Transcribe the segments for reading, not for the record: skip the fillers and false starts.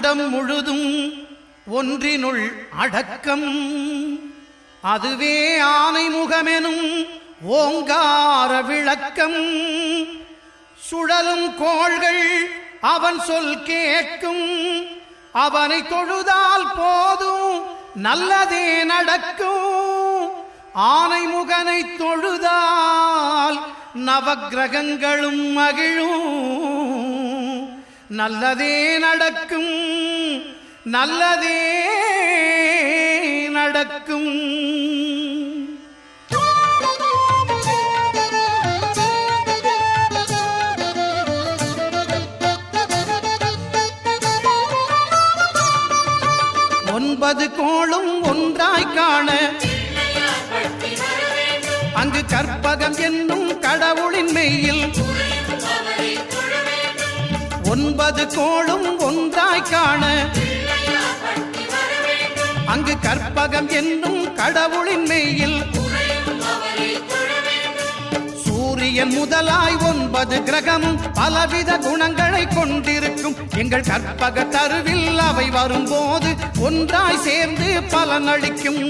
அண்டம் முழுதும் ஒன்றினுள் அடக்கம். அதுவே ஆனை முகமெனும் ஓங்கார விளக்கம். சுழலும் கோள்கள் அவன் சொல் கேட்கும். அவனை தொழுதால் போதும் நல்லதே நடக்கும். ஆனை முகனை தொழுதால் நவக்கிரகங்களும் மகிழும். நல்லதே நடக்கும், நல்லதே நடக்கும். ஒன்பது கோளும் ஒன்றாய் காண அங்கு கற்பகம் என்னும் கடவுளின் மெய்யில். ஒன்பது கோளும் ஒன்றாய் காண அங்கு கற்பகம் என்னும் கடவுளின் மெய்யில். சூரியன் முதலாய் 9 கிரகமும் பலவித குணங்களை கொண்டிருக்கும். எங்கள் கற்பக தருவில் அவை வரும்போது ஒன்றாய் சேர்ந்து பலனளிக்கும்.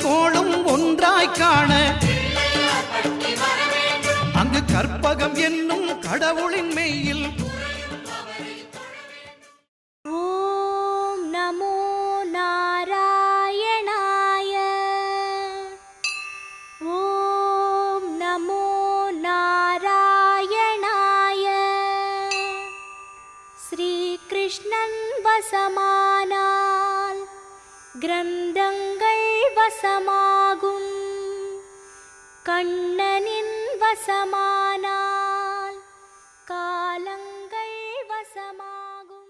கோளும் ஒன்றாய் காண அங்கு கற்பகம் என்னும் கடவுளின் மெய்யில். ஓம் நமோ நாராயணாய. ஓம் நமோ நாராயணாய. ஸ்ரீ கிருஷ்ணன் வசமானால் கிரந்தங்கள் வசமாகும். கண்ணனின் வசமானால் காலங்கள் வசமாகும்.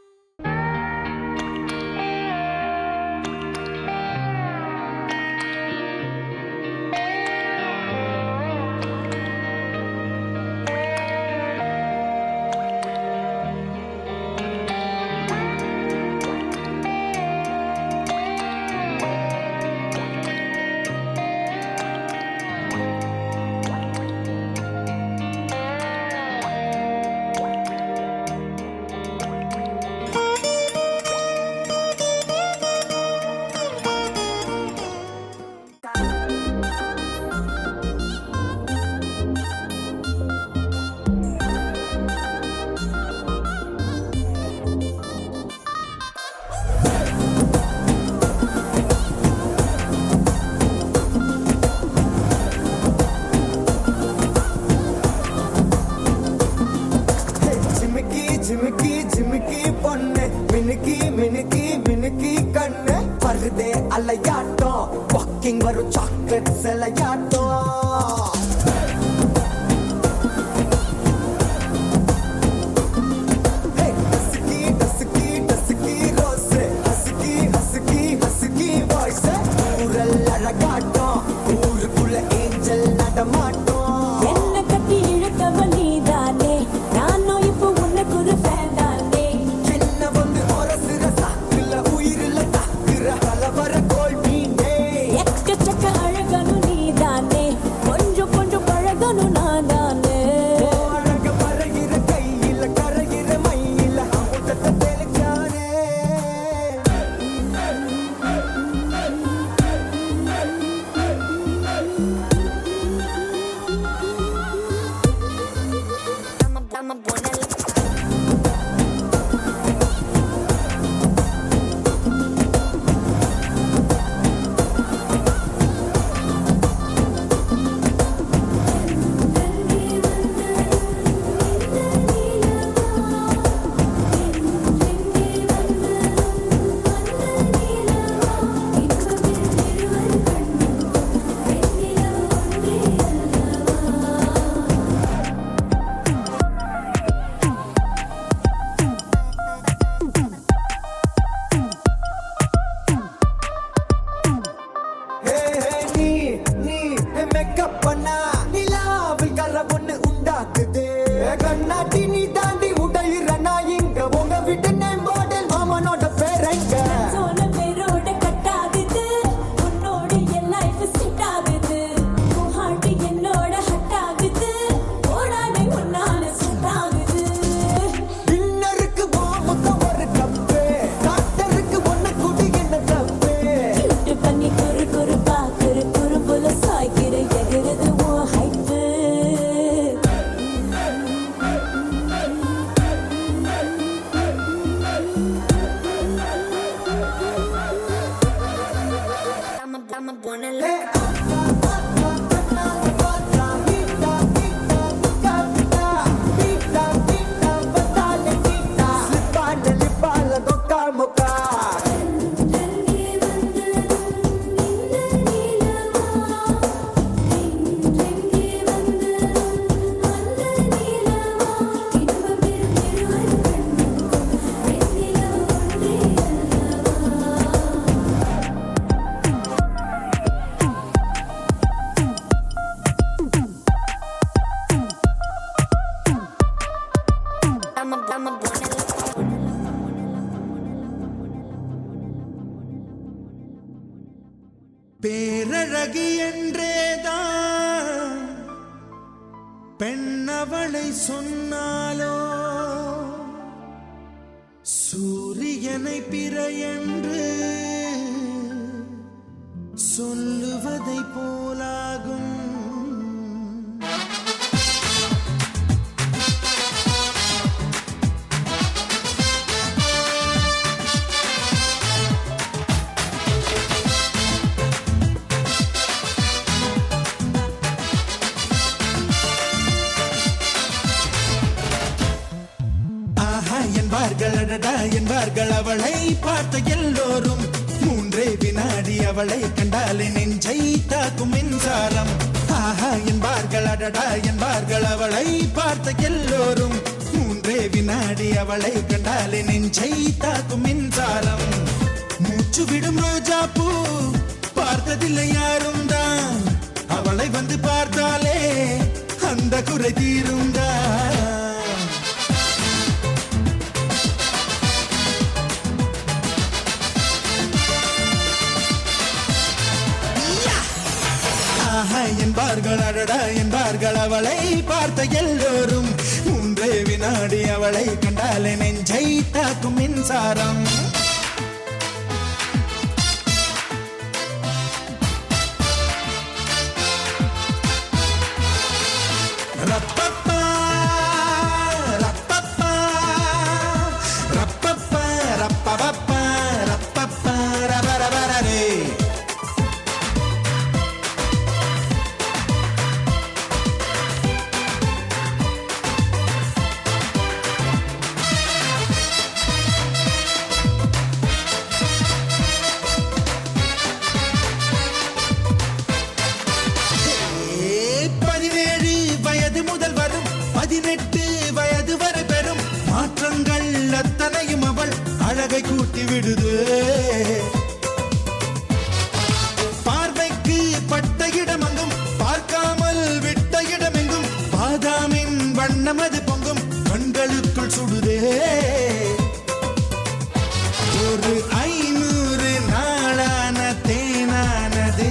ஜிமிக்கி ஜிமிக்கி பொண்ணு மினுக்கி மினுக்கி மினுக்கி கண்ணு வருதே அலையாட்டம். வாக்கிங் வரும் சாக்லேட் சிலையாட்டம். ஊருக்குள்ள ஏஞ்சல் நடமாட்டோம். பெண்ணவளை சொன்னாலோ சூரியனை பிற என்று சொல்லுவதை போலாகும். என்பார்கள் அவளை பார்த்த எல்லோரும். மூன்றே வினாடி அவளை கண்டாலே நெஞ்சை தாக்கும் மின்சாரம். ஆஹா என்பார்கள் அடடா என்பார்கள் அவளை பார்த்த எல்லோரும். மூன்றே வினாடி அவளை கண்டாலே நெஞ்சை தாக்கும் மின்சாரம். மூச்சு விடும் ரோஜா பூ பார்த்ததில்லை யாரும் தான். அவளை வந்து பார்த்தாலே அந்த குறை தீரும் தான். என்பார்கள் அடடா என்பார்கள் அவளை பார்த்த எல்லோரும். மூன்றே வினாடி அவளை கண்டாலே நெஞ்சை தாக்கும் மின்சாரம். ரப்பப்பா ரப்பப்பா ரப்பப்பா ரப்பப்பா ரப்பப்பா ரபரபரரே. அழகை கூட்டி விடுது. பார்வைக்கு பட்ட இடமெங்கும் பார்க்காமல் விட்ட இடமெங்கும் பாதாமின் வண்ணம் அது பொங்கும் கண்களுக்குள் சுடுதே. ஒரு 500 நாளான தேனானது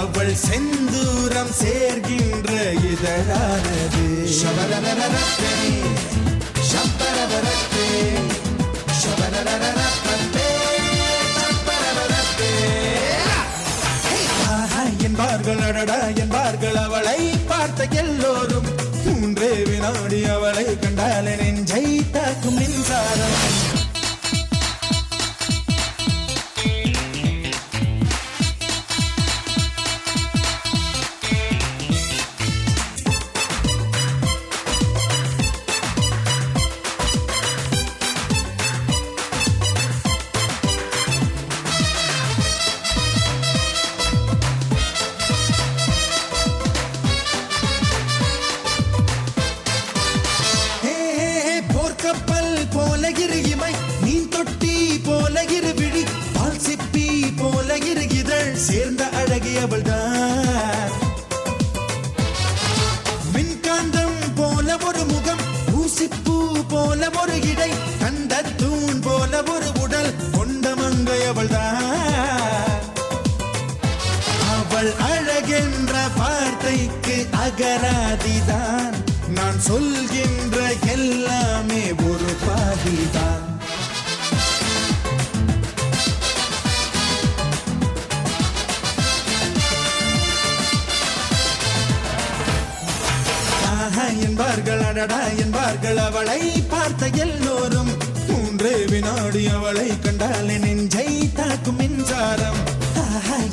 அவள் செந்தூரம் சேர்கின்ற இதழானது. ஷபரரரரத்தே ஷபரரரத்தே என்பார்கள் அடடா என்பார்கள் அவளை பார்த்த எல்லோரும். மூன்றே வினாடி அவளை கண்டாலே நெஞ்சை தாக்கும் மின்சாரம். சேர்ந்த அழகி அவள்தான். மின்காந்தம் போல ஒரு முகம், ஊசிப்பூ போல ஒரு இடை, கண்ட தூண் போல ஒரு உடல் கொண்ட மங்கை அவள்தான். அவள் அழகென்ற வார்த்தைக்கு அகராதிதான். நான் சொல்கின்ற எல்லாமே ஒரு பாதிதான். என்பார்கள் அடடா என்பார்கள் அவளை பார்த்த எல்லோரும். மூன்றே வினாடி அவளை கண்டாலே நெஞ்சை தாக்கும் மின்சாரம்.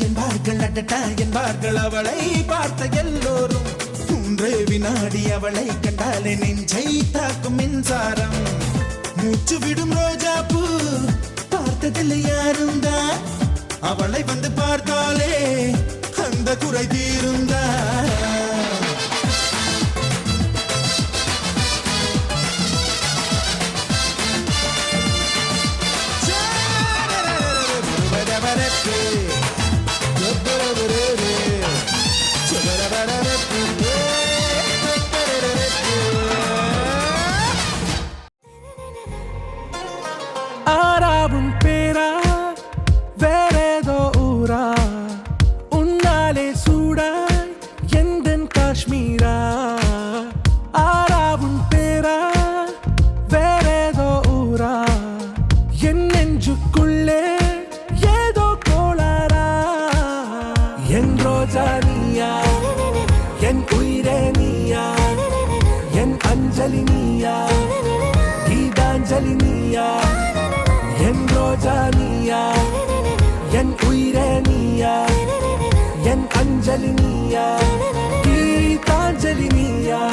என்பார்கள் அடடா என்பார்கள் அவளை பார்த்த எல்லோரும். மூன்றே வினாடி அவளை கண்டாலே நெஞ்சை தாக்கும் மின்சாரம். மூச்சு விடும் ரோஜா பூ பார்த்ததில்லை யாரும் தான். அவளை வந்து பார்த்தாலே அந்த குறை தீருந்தா. ஆறாவும் பேரா வேறேதோ ஊரா உன்னாலே சூடா எந்தன் காஷ்மீரா அஞ்சலி நீயா கீதாஞ்சலி நீயா என் ரோஜா நீயா என் உயிரே நீயா என் அஞ்சலி நீயா கீதாஞ்சலி நீயா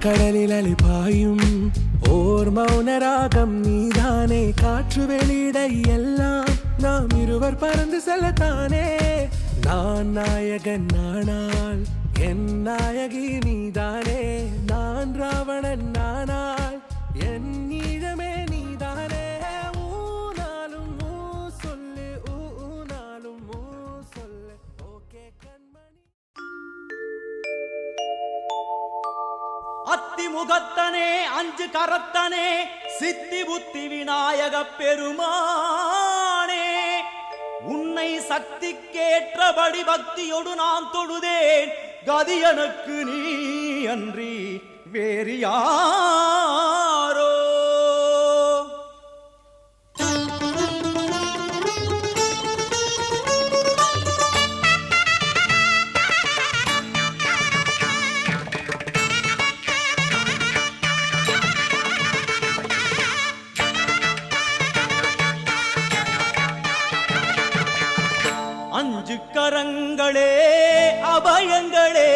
கடலில் அலிபாயும் ஓர் மௌனராகம் நீதானே காற்று வெளியிட எல்லாம் நாம் இருவர் பறந்து செல்லத்தானே நான் நாயகன் நானால் என் நாயகி நீதானே நான் ராவணன் நானால் என் நீழமே நீதானே ஊனாலும் ஊ சொல்லு ஊனாலும் ஊ சொல்லு ஓகே கண்மணி அத்திமுகத்தனே அஞ்சு கரத்தனே சித்தி புத்தி விநாயக பெருமானே உன்னை சக்திக்கேற்றபடி பக்தியோடு நான் தொழுதேன் கதி எனக்கு நீ அன்றி வேறு யாரோ அஞ்சு கரங்களே அபயங்களே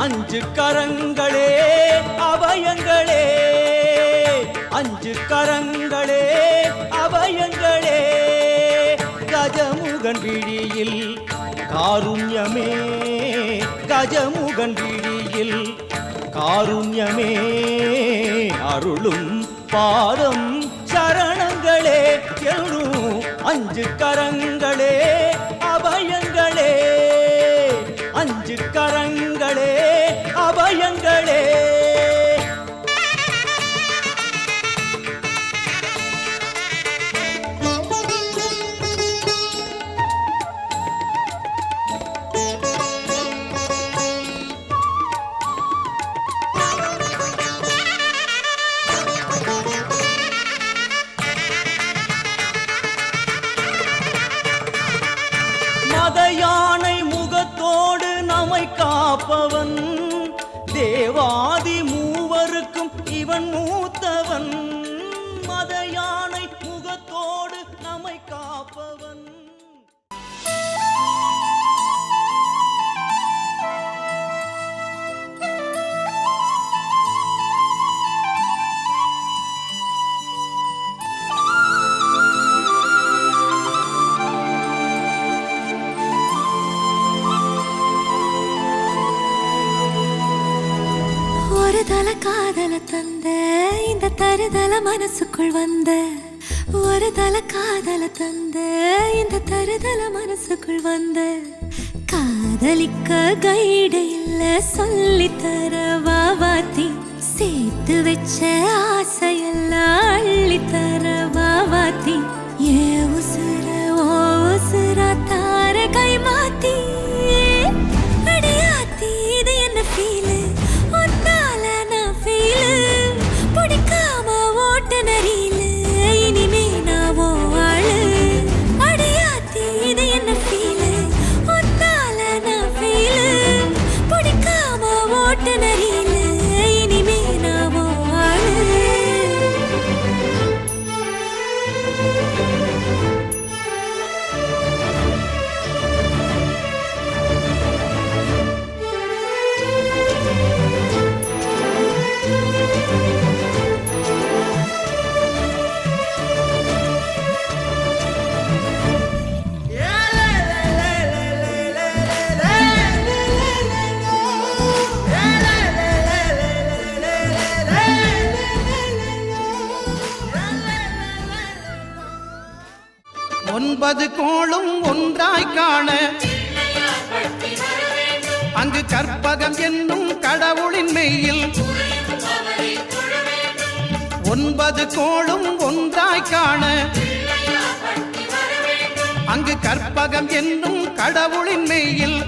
அஞ்சு கரங்களே அபயங்களே அஞ்சு கரங்களே அபயங்களே கஜமுகன் விழியில் காருண்யமே கஜமுகன் விழியில் காருண்யமே அருளும் பாதம் சரணங்களே எழும் அஞ்சு கரங்களே அபயங்களே அஞ்சு கரங்களே அபயங்களே யானை முகத்தோடு நம்மை காப்பவன் தேவாதி மூவருக்கும் இவன் மூத்தவன் மத யானை முகத்தோடு நம்மை காப்பவன் தல காதல தந்த இந்த தருதல மனசுக்குள் வந்த ஒரு தல காதல தந்த இந்த தருதல மனசுக்குள் வந்த காதலிக்க கைடு இல்ல சொல்லி தர வாவாத்தி சேர்த்து வச்ச ஆசையெல்லாம் அள்ளி தர வாவாத்தி ஏ உசுர ஓ உசுரா தார கை மாத்தி அடியாத்தி இது என்ன ஃபீலு பிடிக்காம ஓட்ட நரியில இனிமே நாவோ ஆளு அடியாத்தி இது என்ன ஃபீலு ஒத்தால நான் ஃபீலு பிடிக்காம ஓட்ட நரியில இனிமே நாவோ ஆளு 9 கோளும் ஒன்றாய் காண அங்கு கற்பகம் என்னும் கடவுளின் மெய்யில் 9 கோளும் ஒன்றாய் காண அங்கு கற்பகம் என்னும் கடவுளின் மெய்யில்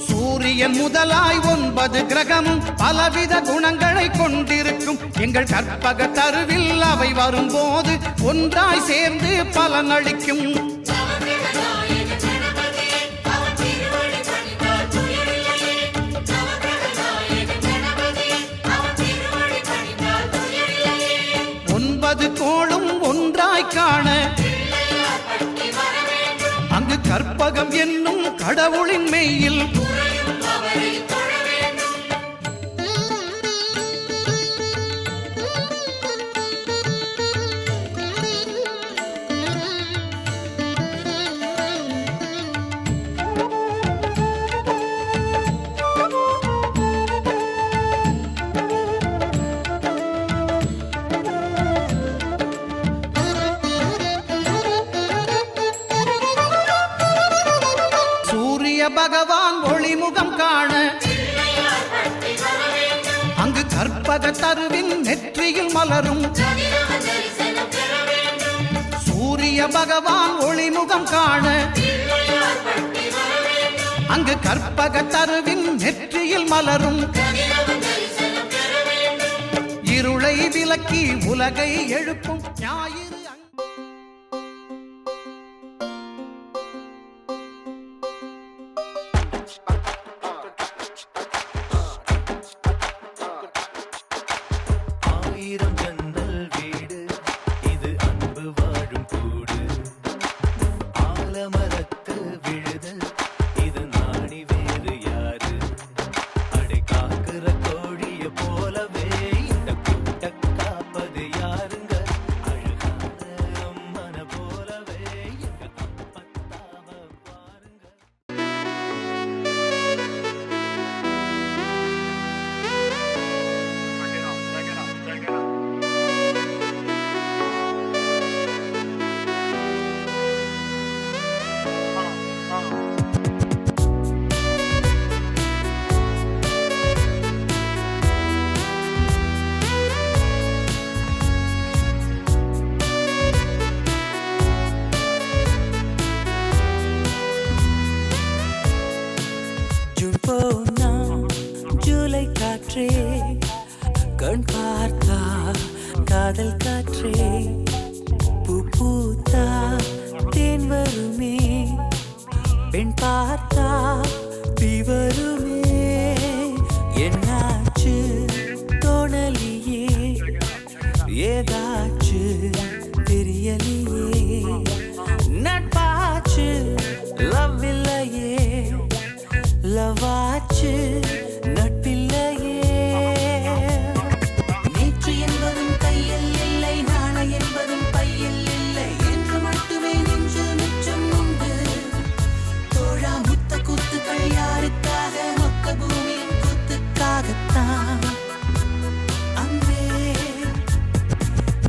சூரியன் முதலாய் 9 கிரகமும் பலவித குணங்களை கொண்டிருக்கும் எங்கள் கற்பக தருவில் அவை வரும்போது ஒன்றாய் சேர்ந்து பலனளிக்கும். கோளும் ஒன்றாய் காண அங்கு கற்பகம் என்னும் கடவுளின் மெய்யில் பகவான் ஒளிமுகம் காண அங்கு கற்பக தருவின் நெற்றியில் மலரும் சூரிய பகவான் ஒளிமுகம் காண அங்கு கற்பக தருவின் நெற்றியில் மலரும் இருளை விலக்கி உலகை எழுப்பும் ஞாயிறு. கண் பார்த்தா காதல் காற்றே பூ பூத்தா தேன் வருமே பெண் பார்த்தா தீ வருமே என்னாச்சு தோணலியே ஏதாச்சு தெரியலையே நட்பாச்சு லவ் இல்லையே லவாச்சு நட்பில்லையே நேற்று என்பதும் கையில் இல்லை நாளை என்பதும் பையில் இல்லை என்று மட்டுமே நெஞ்சில் மிச்சம் உண்டு தோழா முத்த கூத்துக்கள் யாருக்காக மொத்த பூமியின் கூத்துக்காகத்தான் அன்பே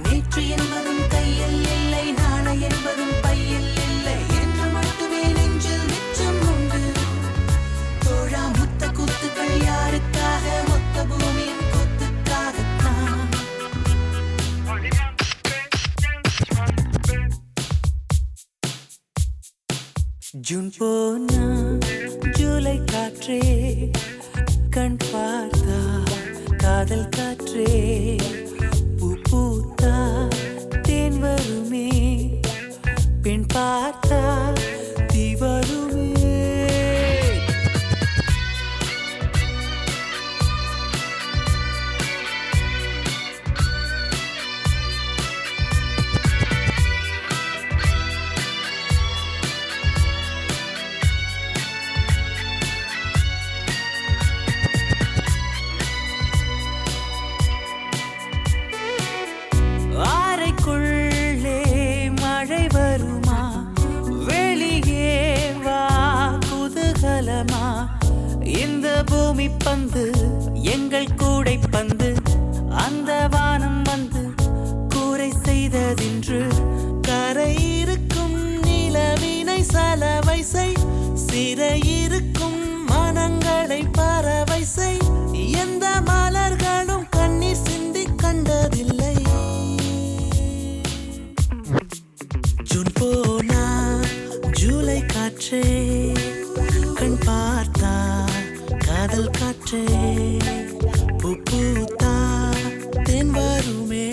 நேற்று என்பதும் கையில் இல்லை நாளை என்பதும் பையில் இல்லை என்று மட்டுமே நெஞ்சில் மிச்சம் உண்டு தோழா முத்த கூத்துக்கள் யாருக்காக மொத்த பூமியின் கூத்துக்காகத்தான் ஜூன் போனா ஜூலை காற்றே கண் பார்த்தா காதல் காற்றே பூ பூத்தா தேன் வருமே பெண் பார்த்தா தீ வருமே அறைக்குள்ளே மழை வருமா வெளியே வா குதூகலமா இந்த பூமி பந்து எங்கள் கூடை பந்து அந்த வானம் வந்து கூரை செய்ததின்று ஜூன் போனா ஜூலை காற்றே கண் பார்த்தா காதல் காற்றே பூ பூத்தா தென் வருமே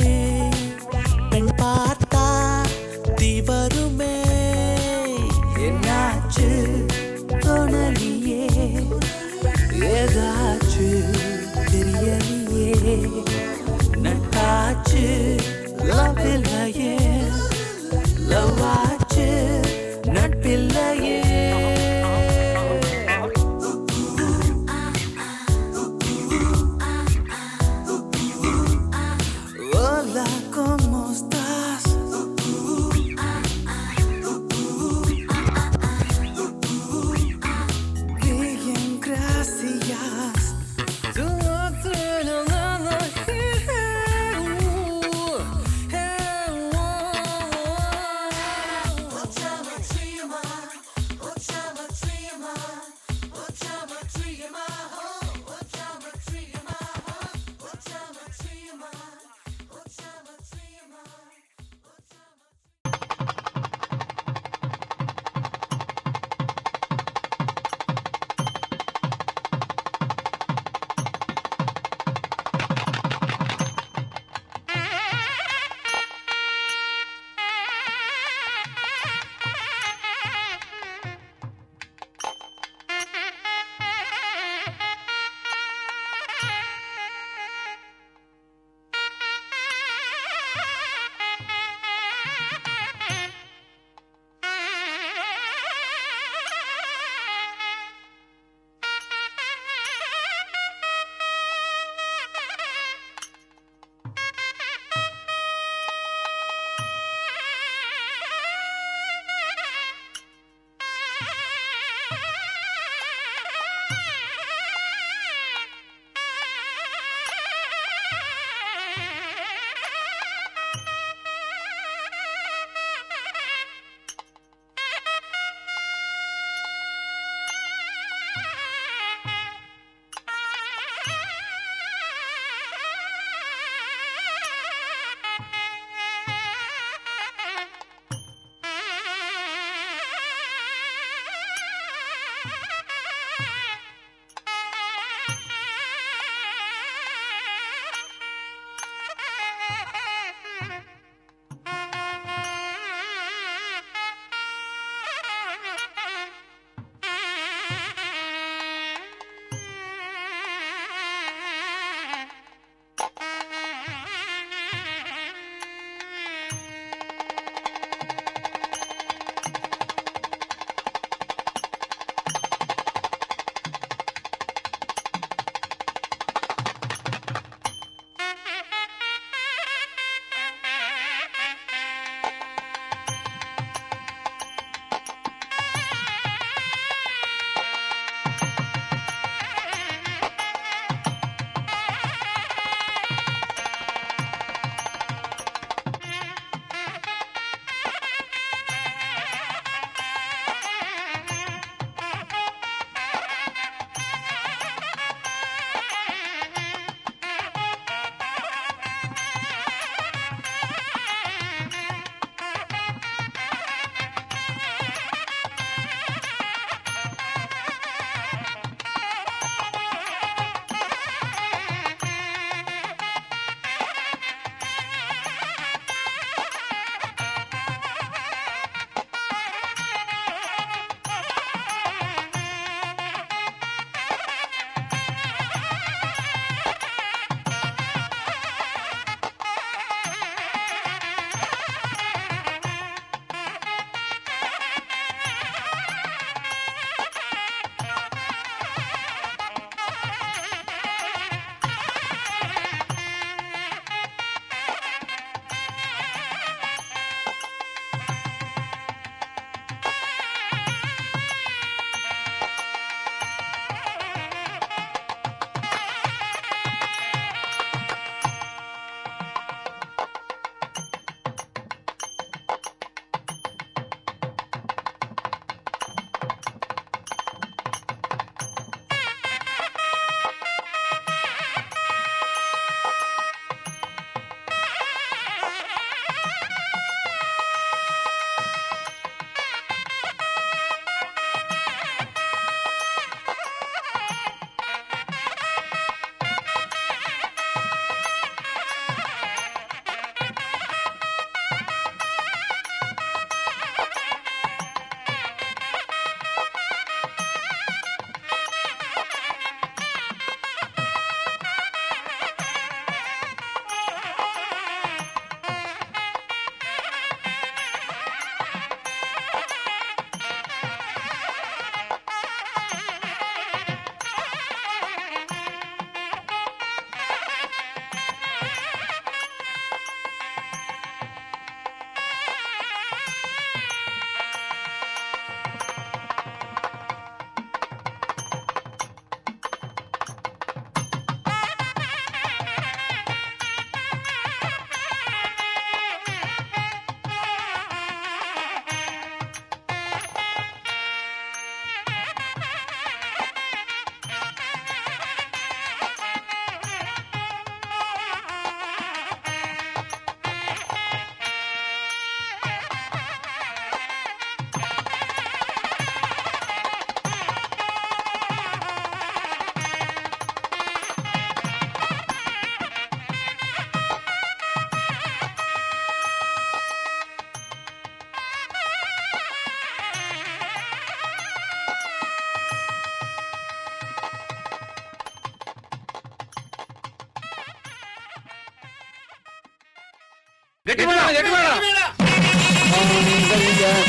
பெண் பார்த்தா தீ வருமே என்னாச்சு தோணலியே ஏதாச்சு தெரியலையே நட்டாச்சு லவ் இல்லையே லவ் ஆச்சு நட்பில்லையே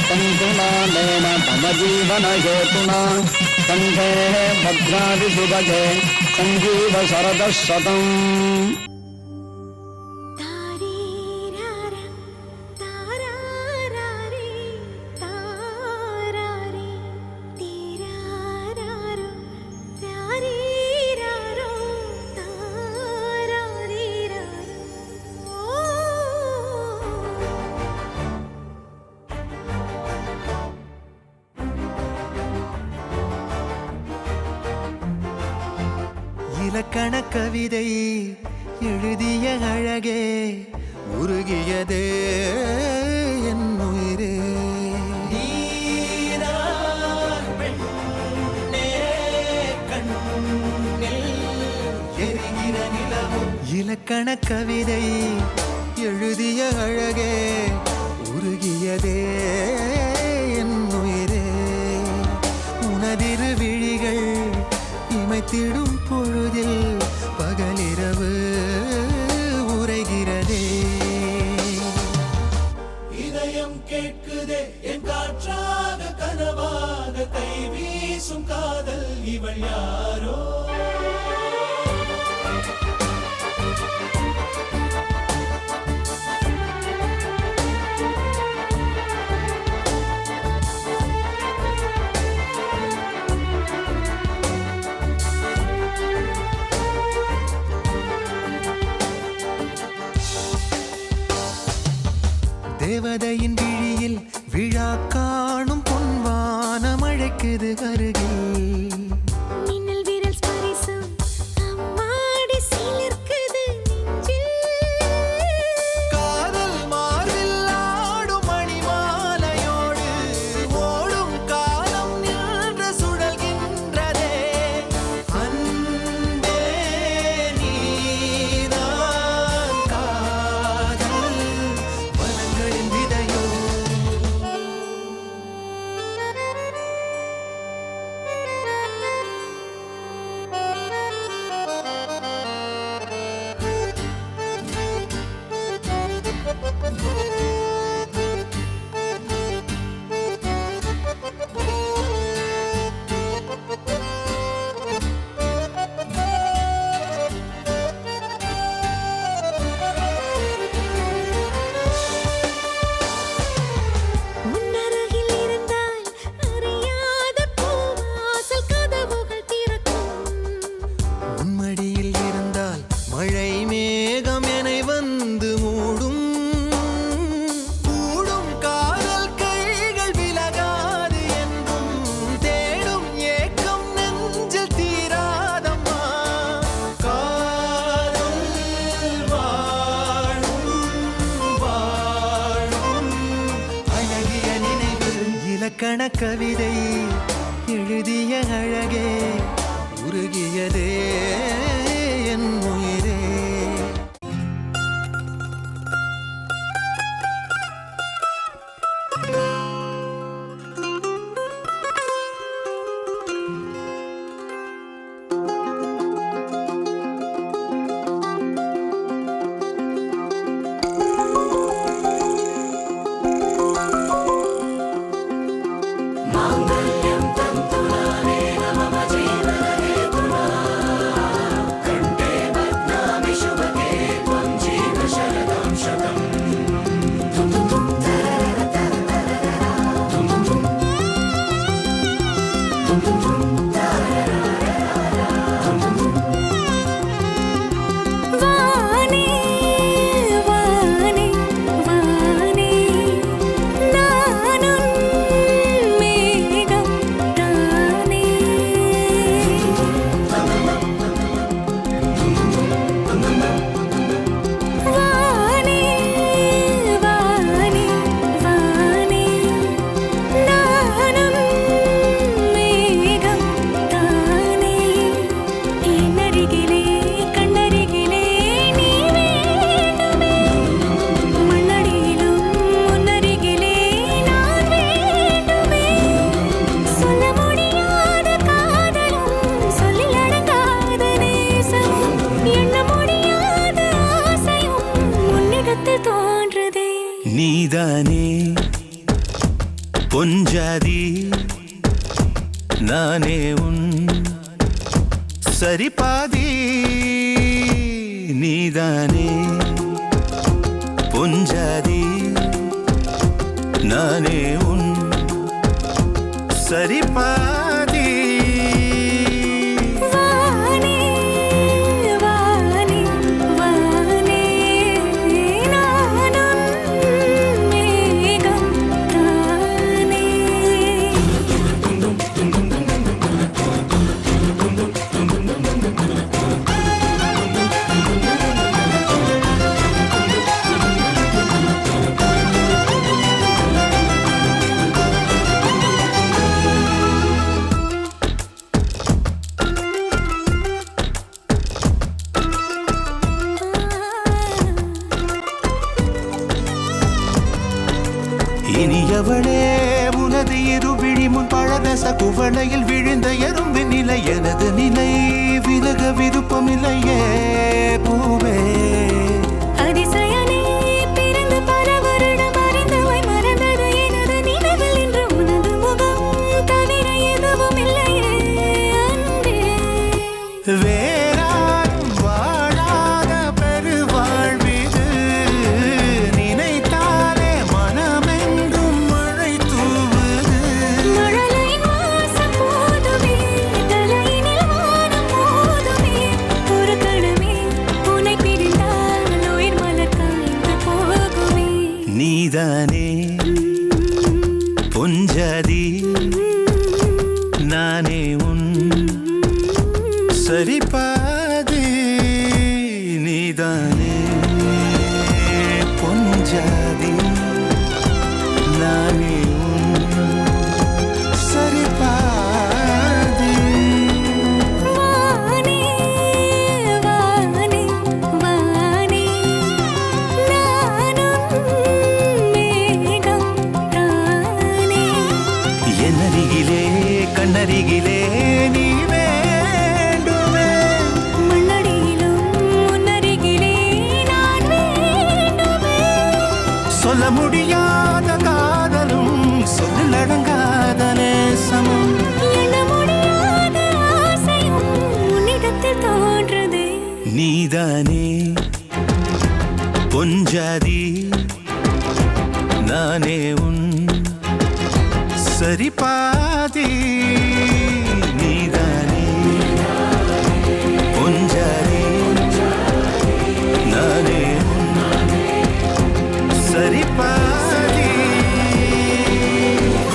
तंतुनानेन तम जीवन हेतुना कंठे भद्रादि सुभगे संजीव शरदः शतम् தாரீராரா தாராரே தாராரே தீராராரோ ராரீராரோ இலக்கண கவிதை எழுதிய அழகே உருகியதே என் உயிரே இலக்கண கவிதை எழுதிய அழகே உருகியதே என் உயிரே உனதிரு விழிகள் இமைத்திடும் பொழுதில் பகலிரவு உரைகிறதே இதயம் கேட்குதே என் காற்றாக கனவாக கை வீசும் காதல் இவள் யாரோ தேவதையின் விழியில் விழா காணும் பொன்வானம் அழைக்குது அருகில் மின்னல் விரல் ஸ்பரிசம் அம்மாடி சிலிர்க்குது நெஞ்சில் காதல் மார்பில் ஆடும் மணிமாலையோடு ஓடும் காலம் நின்று சுழல்கின்றதே அன்பே நீதான் காதல் வனங்களின் விதையோ உன்னருகில் இருந்தால் அறியாத பூவாசல் கதவுகள் திறக்கும் உன்மடியில் இருந்தால் மழை மேகம் எனை வந்து மூடும் கூடும் காதல் கைகள் விலகாது என்றும் தேடும் ஏக்கம் நெஞ்சில் தீராதம்மா காதல் வாழும் வாழும் அழகிய நினைவு இலக்கண கவிதை எழுதிய அழகே உருகியதே என் உயிரே तन्तुनानेन मम जीवन हेतुना कण्ठे பொஞ்சாதி நானே உன் சரிபாதி நீதானே பொஞ்சாதி நானே உன் சரிபாதி வானே வானே வானே நானும் மேகம் தானே இனியவளே உனது இருவிழி முன் பழரச குவளையில் விழுந்த எறும்பின் நிலை எனது நிலை விலக விருப்பமில்லையே பூவே அதிசயனே பிறந்து பல வருடம் அறிந்தவை மறந்தது எனது நினைவில் இன்று உனது முகம் தவிர எதுவும் இல்லையே அன்பே வேறாரும் வாழாத பெருவாழ்விது நினைத்தாலே மனமெங்கும் மழை தூவுது மழலையின் வாசம் போதுமே தலையினில் வானம் போதுமே ஒரு கணமே உன்னை பிரிந்தால் உயிர் மலர் காய்ந்து போகுமே நீதானே பொஞ்சாதி நானே உன் சரிபாதி நீதானே பொஞ்சாதி நானே உன் சரிபாதி வானே வானே வானே நானும் மேகம் தானே என்னருகிலே கண்ணருகிலே நீ வேண்டுமே மண்ணடியிலும் முன்னருகிலே நான் வேண்டுமே சொல்ல முடியாத காதலும் சொல்லடங்காத நேசமும் எண்ண முடியாத ஆசையும் உன்னிடத்தில் தோன்றுதே நீதானே பொஞ்சாதி நானே உன் சரிபாதி நீதானே பொஞ்சாதி நானே உன் சரிபாதி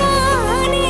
வானே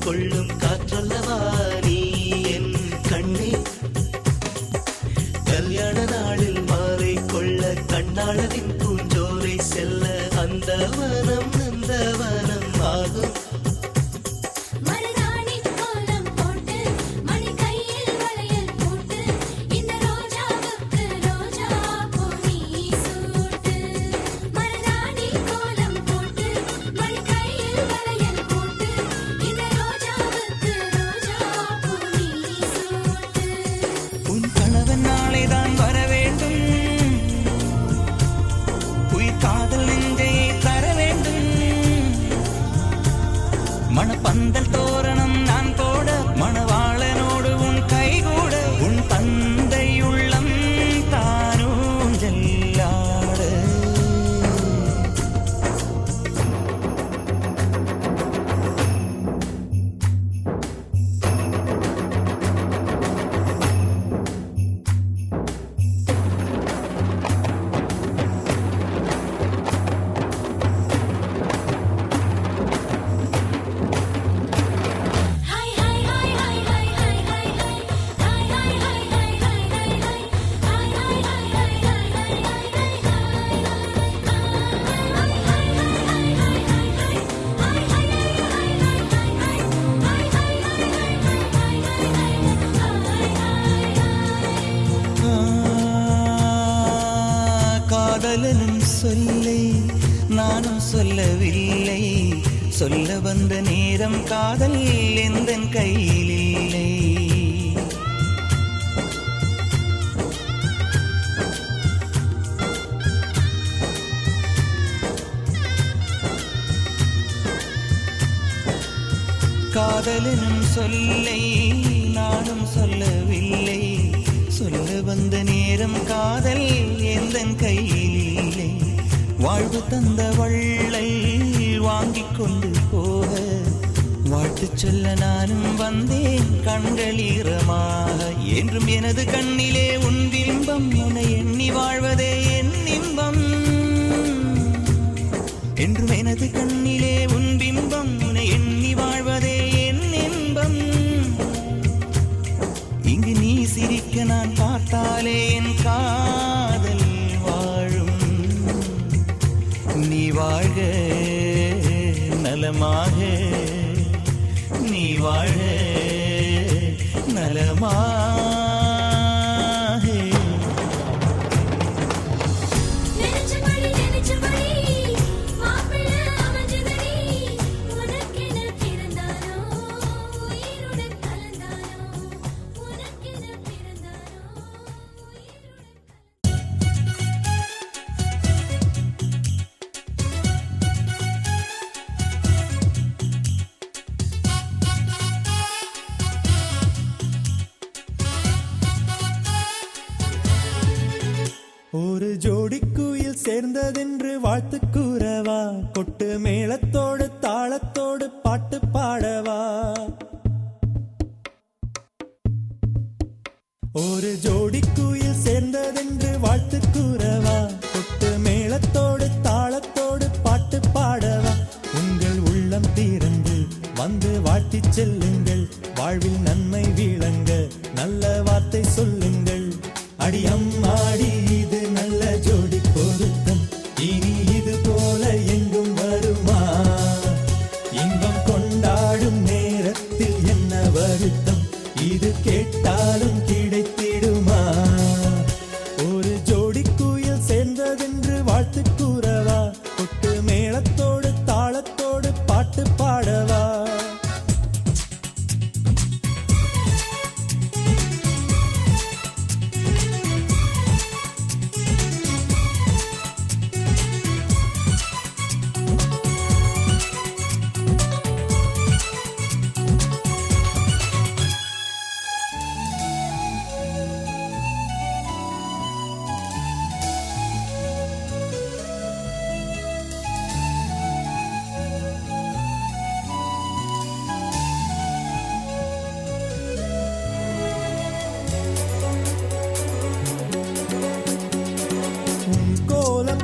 கொள்ளும் காற்றல்லவா நீ என் கண்ணே. கல்யாண நாளில் மாலை கொள்ள கண்ணாளரின் பூஞ்சோரை செல்ல அந்த வனம் நந்தவனம் ஆகும். காதலனும் சொல்லை நானும் சொல்லவில்லை, சொல்ல வந்த நேரம் காதல் எந்தன் கையில் இல்லை. காதலனும் சொல்லை நானும் சொல்லவில்லை, சொல்ல வந்த நேரம் காதல் எந்தன் கையில் இல்லை. வாழ்வு தந்த வள்ளல் வாங்கிக் கொண்டு போக, வாழ்த்து சொல்ல நானும் வந்தேன் கண்கள் ஈரமாக. என்றும் எனது கண்ணிலே உன் பிம்பம், உன்னை எண்ணி வாழ்வதே என் இன்பம். என்றும் எனது கண்ணிலே உன் பிம்பம், உன்னை எண்ணி வாழ்வதே என் இன்பம். இங்கு நீ சிரிக்க நான் பார்த்தாலே என் காதல் வாழும். நீ வாழ்க நலமாக, நீ வாழ்க நலமாக. ஒரு ஜோடி குயில் சேர்ந்ததென்று வாழ்த்து கூறவா, கொட்டு மேளத்தோடு தாளத்தோடு பாட்டு பாடவா. ஒரு ஜோடி குயில் சேர்ந்ததென்று வாழ்த்து கூறவா, கொட்டு மேளத்தோடு தாளத்தோடு பாட்டு பாடவா. உங்கள் உள்ளம் திறந்து வந்து வாழ்த்திச் செல்லுங்கள், வாழ்வில் நன்மை விளங்க நல்ல வார்த்தை சொல்லுங்கள். அடி அம்மாடி இது நல்ல ஜோடி பொருத்தம், இனி இது போல எங்கும் வருமா? இன்பம் கொண்டாடும் நேரத்தில் என்ன வருத்தம், இது கேட்டாலும் கிடைத்திடுமா? ஒரு ஜோடி குயில் சேர்ந்ததென்று வாழ்த்து கூறவா, கொட்டு மேளத்தோடு தாளத்தோடு பாட்டு பாடவா.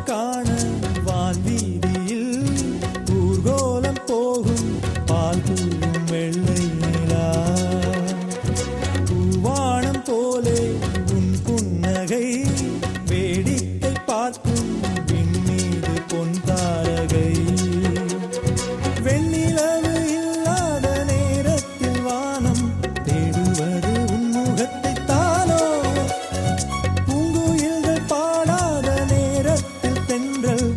காண வான்வீதியில் ஊர்கோலம் போகும் பால் தூவும் வெள்ளை நிலா. பூவானம் போலே உன் புன்னகை வேடிக்கை பார்க்கும் விண்மீது பொன் தாரகை. வெண்ணிலவு இல்லாத நேரத்தில் வானம் தேடுவது உன் முகத்தை தானோ. பூங்குயில்கள் பாடாத நேரத்தில் தென்றல்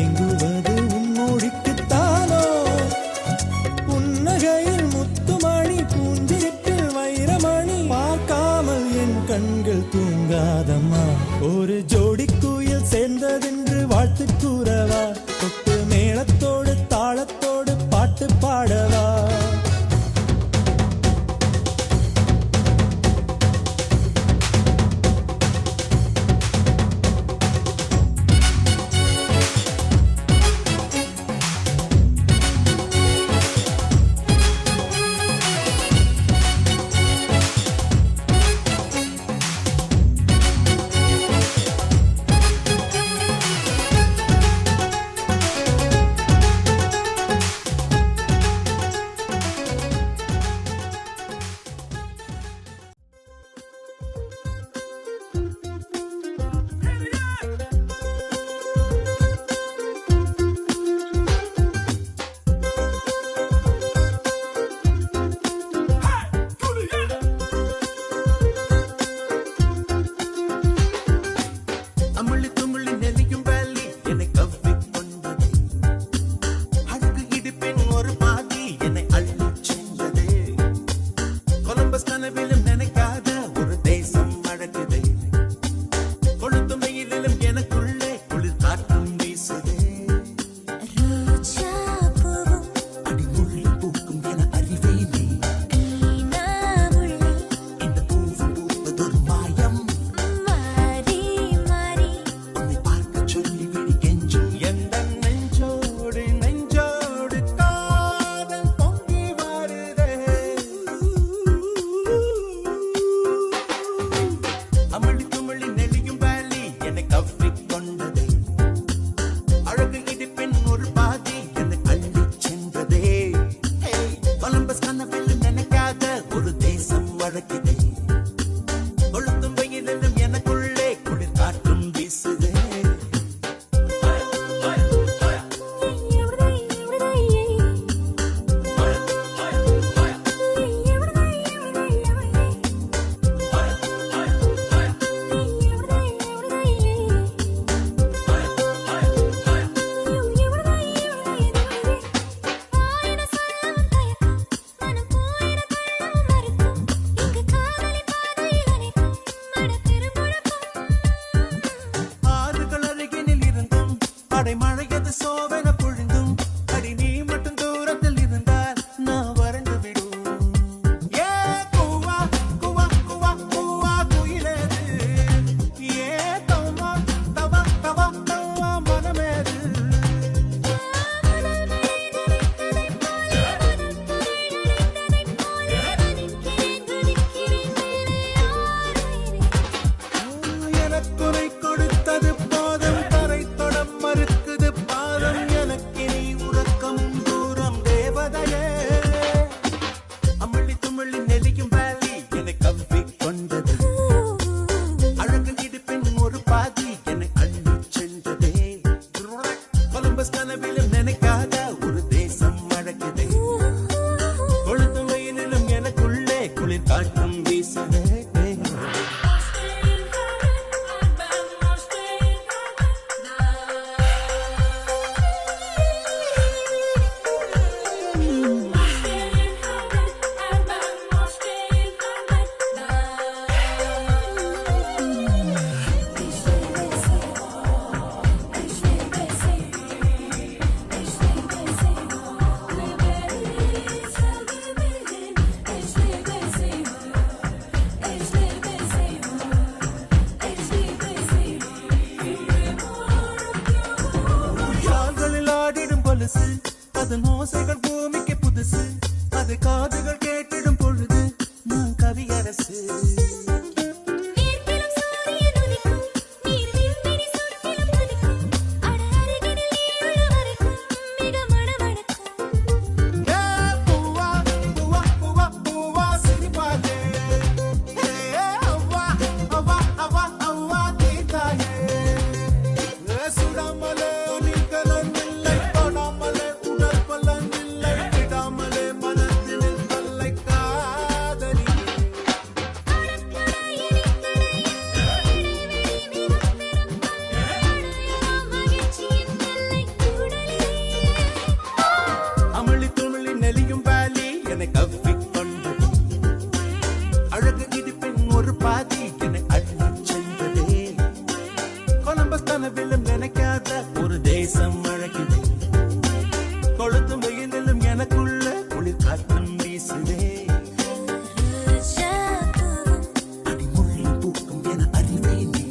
எங்குவது உன் மொழிக்குத்தானோ. புன்னகையில் முத்துமணி பூஞ்சிரிப்பில் வைரமணி, பார்க்காமல் என் கண்கள் தூங்காதம்மா. ஒரு ஜோடி குயில் சேர்ந்ததென்று வாழ்த்து கூறவா, கொட்டு மேளத்தோடு தாளத்தோடு பாட்டு பாடவா. ஓசைகள் பூமிக்கு புதுசு, அது காதுகள் கேட்டிடும் பொழுது நான் கவியரசு. நீர்க்கிலும் சூரியன் உதிக்கும், நீர் விண்வெளி சொற்கிலும் துதிக்கும், அட அருகினில் நீ உள்ள வரைக்கும் மிக மணமணக்கும். ஏ பூவா பூவா பூவா பூவா சிரிப்பாதே, ஏ அவ்வா அவ்வா அவ்வா அவ்வா தீர்த்தாயே. ஏ சுடாமலே நிற்கலாம் இல்லை, தொடாமலே உடல் பலன் இல்லை, விடாமலே மனதில் தொல்லை காதலி. அமிழி துமிழி நெளியும் வேலி என்னை கவ்விக் கொண்டது, அழகு இடிப்பின் ஒரு பாதி என்னை அள்ளிச் சென்றதே. கொலம்பஸ் கனவிலும் நினைக்காத ஒரு தேசம் அழகிலே, கொளுத்தும் வெயிலிலும் எனக்குள்ள குளிர் காற்றும் வீசுதே. அடிமுள்ளில் பூக்கும் என அறிவேனே,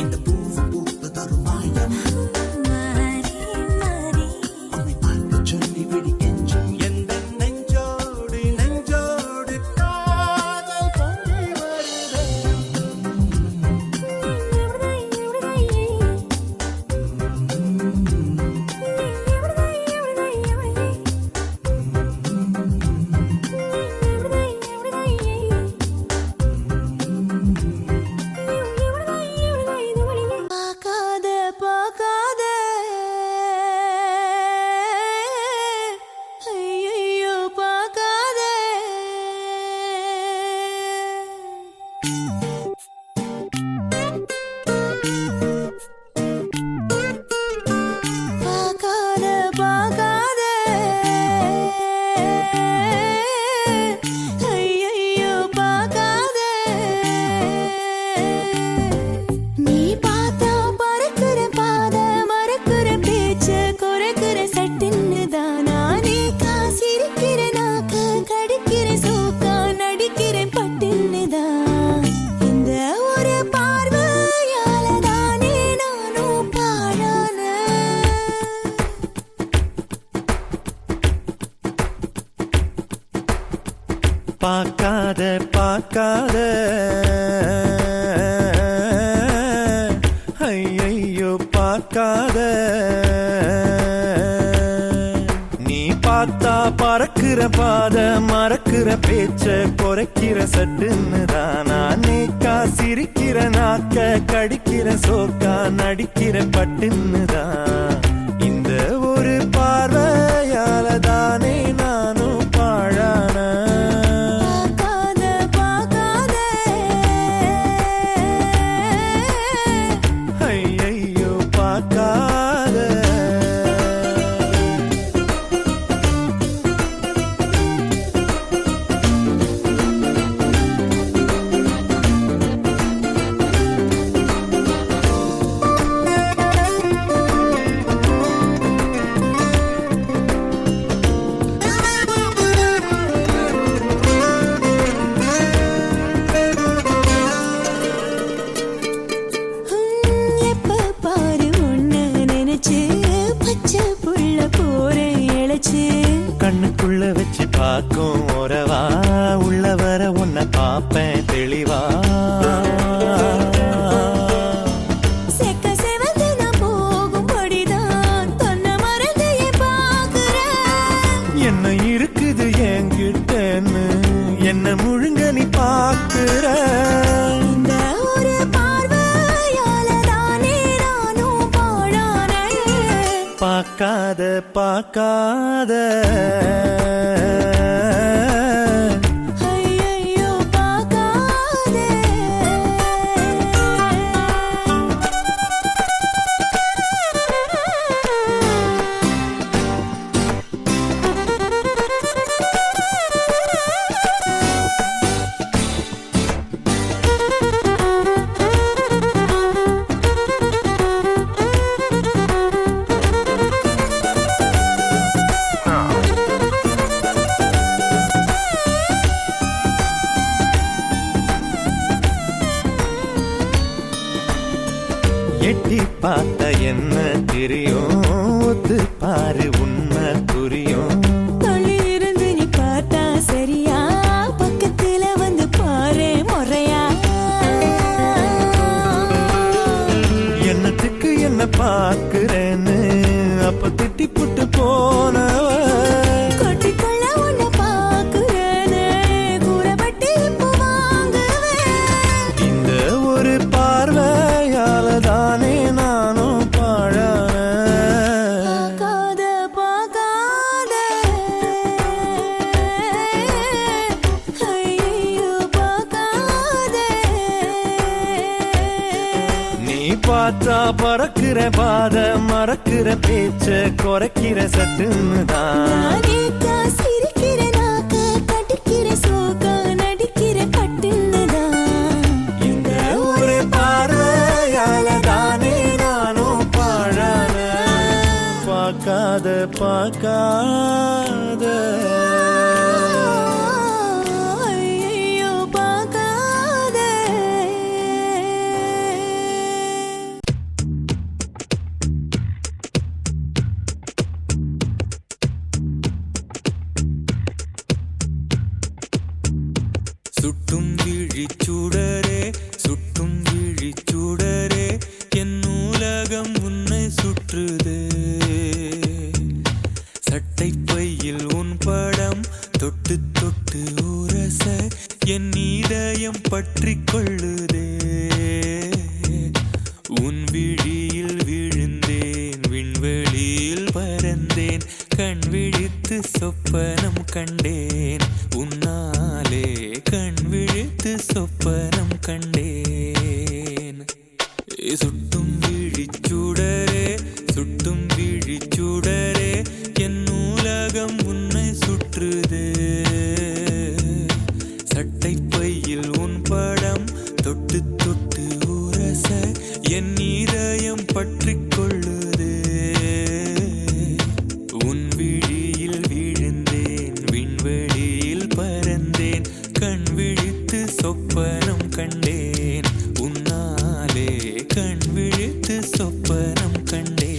இந்த பூவும் பூப்பதொரு மாயம். உன்னை பார்க்கச் சொல்லி விழி கெஞ்சும் எந்த நெஞ்சோடு நெஞ்சோடு காதல் பொங்கி வருதே. பார்க்காத பார்க்காத ஐயையோ பார்க்காத. பார்க்காத பார்க்காத ஐயையோ பார்க்காத. நீ பார்த்தா பறக்குற பாத மறக்குற பேச்சு குறைக்குற சட்டுன்னு தானா நீ காசிருக்கிற நாக்க கடிக்கிற சோக்கா நடிக்கிற பட்டுன்னு தான். இந்த ஒரு பார்வையால தானே நானும் பாழான. பார்க்காத பார்க்காத ஐயையோ பார்க்காத. நீ பார்த்தா பறக்கிற பாத மறக்கிற பேச்ச குறைக்கிற சட்டுன்னு தானா நீ காசிருக்கிற நாக்க கடிக்கிற சோக்கா நடிக்கிற பட்டுன்னு தான். இந்த ஒரு பார்வையால தானே நானும் பாழான. பார்க்காத பார்க்காத ஐயையோ பார்க்காத. எப்ப பாரு உன்னை நினைச்சு பச்சை புள்ள போறேன் இழைச்சு. கண்ணுக்குள்ள வச்சு பார்க்கும் உறவா உள்ள வர உன்னை பார்ப்பேன் தெளிவா. செக்க செவந்து நான் போகும்படிதான் தொன்னை மறந்தையே பார்க்கிறேன். என்ன இருக்குது என்கிட்டன்னு என்ன முழுங்க நீ பார்க்கிற. இந்த ஒரு பார்வையால தானே நானும் பாழானேன். பார்க்காத பார்க்காத ஐயையோ பார்க்காத. எட்டி பார்த்த என்ன தெரியும் ஒத்து பாரு உண்மை புரியும். தொழில் இருந்து நீ பார்த்தா சரியா, பக்கத்துல வந்து பாரு முறையா. என்னத்துக்கு என்ன பாக்குறேன்னு அப்ப திட்டி புட்டு போனவ, கொட்டிக்கொள்ள உன்னை பாக்குறேன்னு கூறப்பட்டு இப்போ வாங்குவேன். இந்த ஒரு பார்வையால தானே நானும் பாழான. பார்க்காத பார்க்காத ஐயோ பார்க்காத. நீ பார்த்தா பறக்கிற பாத மறக்கிற பேச்ச குறைக்கிற சட்டுன்னு தான். நானேக்கா சிரிக்கிற நாக்க கடிக்கிற சோகா நடிக்கிற பட்டுன்னுதான். இந்த ஒரு பார்வையால தானே நானும் பாழான. பார்க்காத பார்க்காத ஐயோ பார்க்காத. சுட்டும் விழிச்சூடரே சுட்டும் விழிச்சூடரே என் நூலகம் உன்னை சுற்றுதே. சட்டை பையில் உன் படம் தொட்டு தொட்டு உரச என் இதயம் பற்றிக் கொள்ளுதே. உன் விழியில் விழுந்தேன் விண்வெளியில் பறந்தேன் கண் விழித்து சொப்பனம் கண்டேன் உன்னாலே கண் விழித்து சொப்பனம் கண்டேன். சுட்டும் விழிச்சூடரே சுட்டும் விழிச்சூடரே என் நூலகம் உன்னை சுற்றுதே. சட்டை பையில் உன் படம் தொட்டு தொட்டு உரச என் இதயம் பற்றிக் கொள்ளுதே. உன் விழியில் விழுந்தேன் விண்வெளியில் பறந்தேன் கண் விழித்து சொப்பனம் கண்டேன் உன்னாலே கண் விழித்து சொப்பனம் கண்டேன்.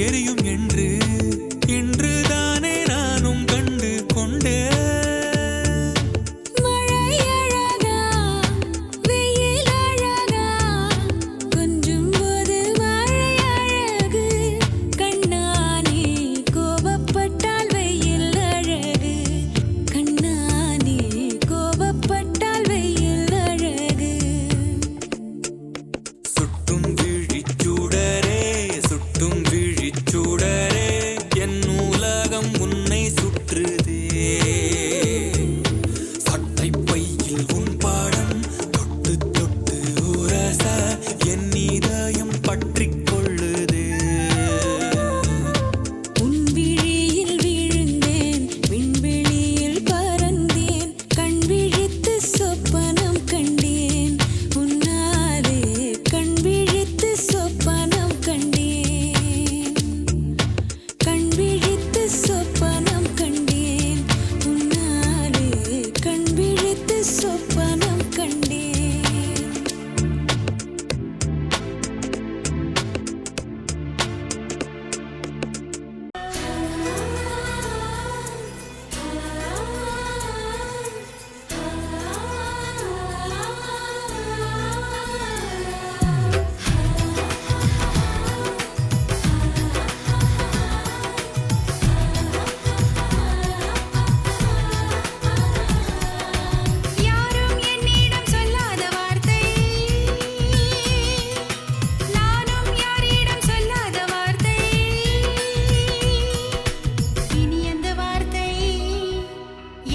எரியும் என்று இன்றுதானே நானும் கண்டு கொண்டேன். மழை அழகா வெயில் அழகா கொஞ்சும் போது மழை அழகு கண்ணானே கோபப்பட்டால் வெயில் அழகு கண்ணானே கோபப்பட்டால் வெயில் அழகு சுட்டும் விழிச்சூடரே சுட்டும் விழிச்சூடரே என் உலகம் உன்னை சுற்றுதே. சட்டை பையில் உன் பாடம் தொட்டு தொட்டு உரச என் இதயம் பற்றிக் கொள்ளுதே. உன் விழியில் விழுந்தேன் விண்வெளியில் பறந்தேன் கண் விழித்து சொப்பனம் கண்டேன் உன்னாலே கண் விழித்து சொப்பனம் கண்டேன் கண் விழித்து சொப்பனம் கண்டேன் உன்னாலே கண் விழித்து சொப்பனம் கண்டேன் யாரும் என்னிடம் சொல்லாத வார்த்தை நானும் யாரிடம் சொல்லாத வார்த்தை இனி அந்த வார்த்தை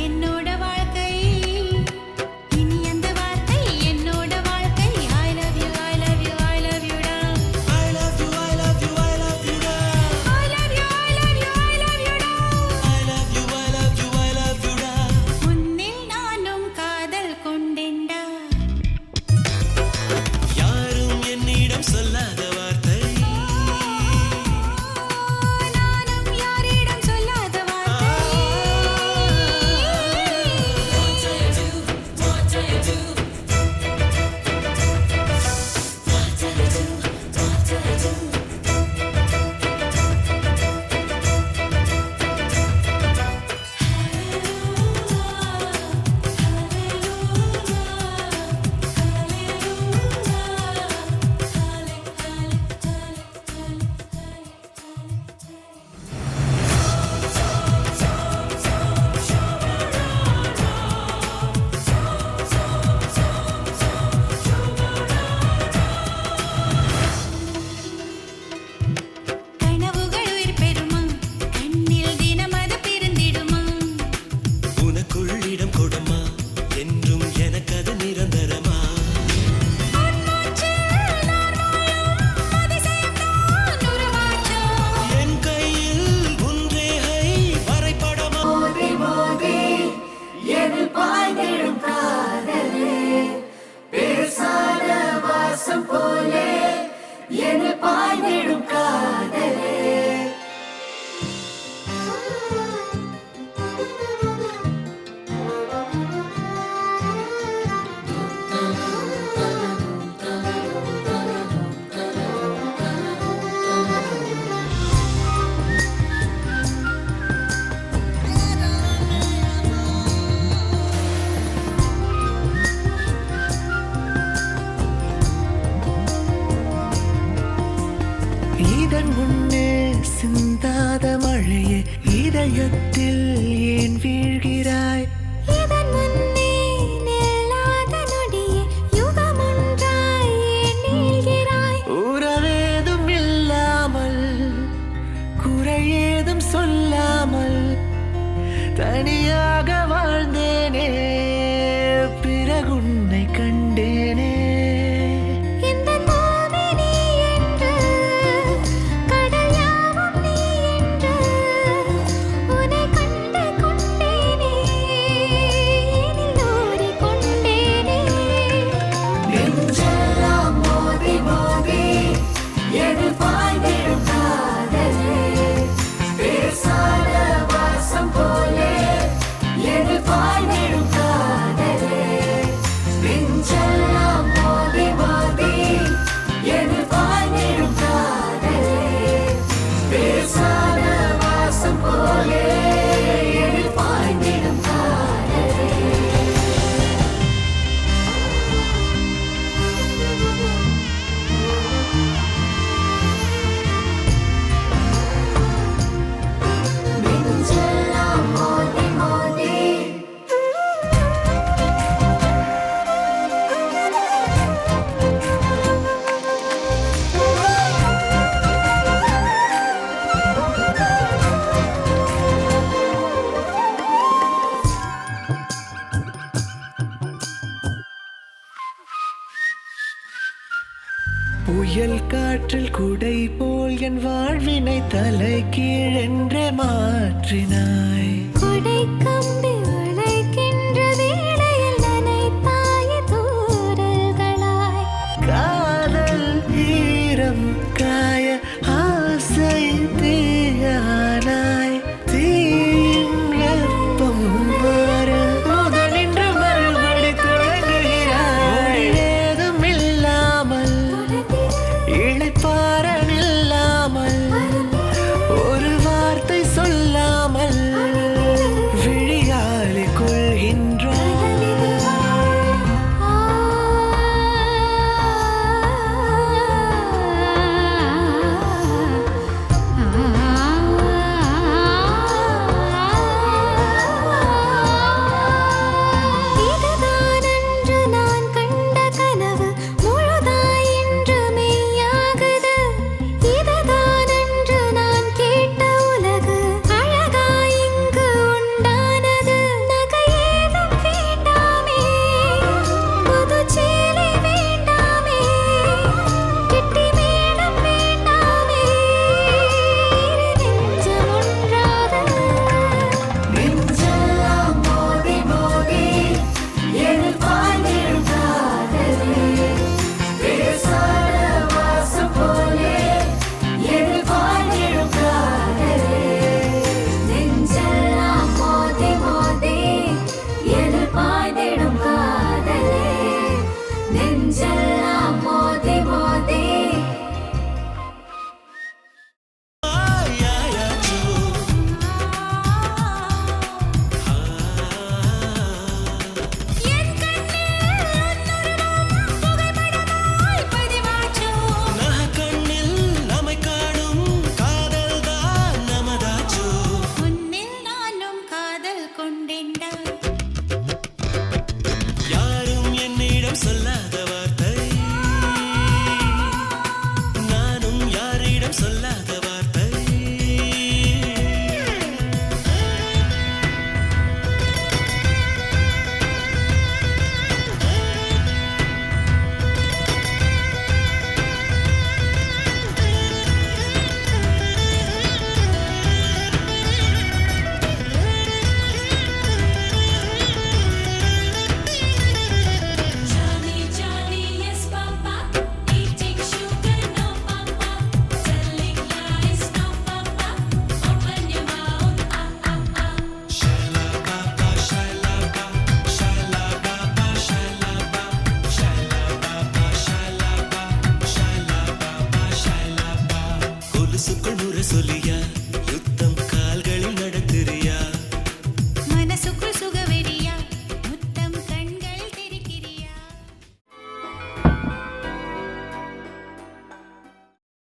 என்னோட வாழ்க்கை இனி அந்த வார்த்தை என்னோட வாழ்க்கை I love you I love you I love you டா I love you, I love you, I love you டா. I love you I love you I love you டா I love you, I love you, I love you டா. உன்னில் நானும் காதல் கொண்டேன்டா யாரும் என்னிடம் சொல்லாத வார்த்தை நானும் யாரிடம் சொல்லாத வார்த்தை கனவுகள் உயிர் பெறுமா கண்ணில் தினம் அது பிறந்திடுமா உனக்குள் இடம் கொடுமா என்றும் எனக்கு அது நிரந்தரமா. என் கையில் உன் ரேகை வரைபடமா. இதன் முன்னே சிந்தாத மழையே இதயத்தில் ஏன் வீழ்கிறாய்? இதன் முன்னே நில்லாத நொடியே யுகம் ஒன்றாய் ஏன் நீள்கிறாய் உறவேதும் இல்லாமல் குறையேதும் சொல்லாமல் தனியாக வாழ்ந்தேனே பிறகு உன்னை கண்டேனே. இந்த பூமி நீ என்று கடல் யாவும் நீ என்று உன்னை கண்டு கொண்டேனே எனில் ஓடிக்கொண்டேனே நெஞ்செல்லாம் மோதி மோதி எதில் பாய்ந்திடும் காதலே பேசாத வாசம் போலே எதில் குடை போல் என் வாழ்வினை தலை கீழென்றே மாற்றினாய். கொடை கம்பி உழைக்கின்ற வேளையில் நனைத்தாய் தூறல்களாய். காதல் ஈரம் காய ஆசை தீயானாய். தீயின் வெப்பம் மாற முதலின்று மறுபடி தொடங்குகிறாய். ஏதும் இல்லாமல் இளைப்பாறன் இல்லாமல் ஒரு வார்த்தை சொல்லாமல் விழியாலே கொள்கின்றாய். இதுதான் அன்று நான் கண்ட கனவு முழுதாய் இன்று மெய்யாகுது. இதுதான் அன்று நான் கேட்ட உலகு அழகாய் இங்கு உண்டானது. நகையேதும் வேண்டாமே, புது சேலை வேண்டாமே, கெட்டி மேளம் வேண்டாமே, இரு நெஞ்சம் ஒன்றாக. நெஞ்செல்லாம் மோதி மோதி எதில் பாய்ந்திடும் காதலே, பேசாத வாசம் போலே எதில் பாய்ந்திடும் காதலே. நெஞ்செல்லாம் மோதி மோதி எதில் பாய்ந்திடும் காதலே, நெஞ்செல்லாம் மோதி மோதி. என் கண்ணில் புகைப்படமாய் பதிவாச்சோ. கண்ணில் நம்மை காணும் காதல் தான் நமதாச்சோ. உன்னில் நானும் காதல் கொண்டேன்டா. யாரும் என்னிடம் சொல்லாத வார்த்தை, நானும் யாரிடம் சொல்லாத வார்த்தை. Johnny, Johnny, yes, Papa. Eating sugar, no, Papa. Telling lies, no, Papa. Open your mouth, ah, ah, ah. கொலுசுக்குள் முரசொலியா யுத்தம்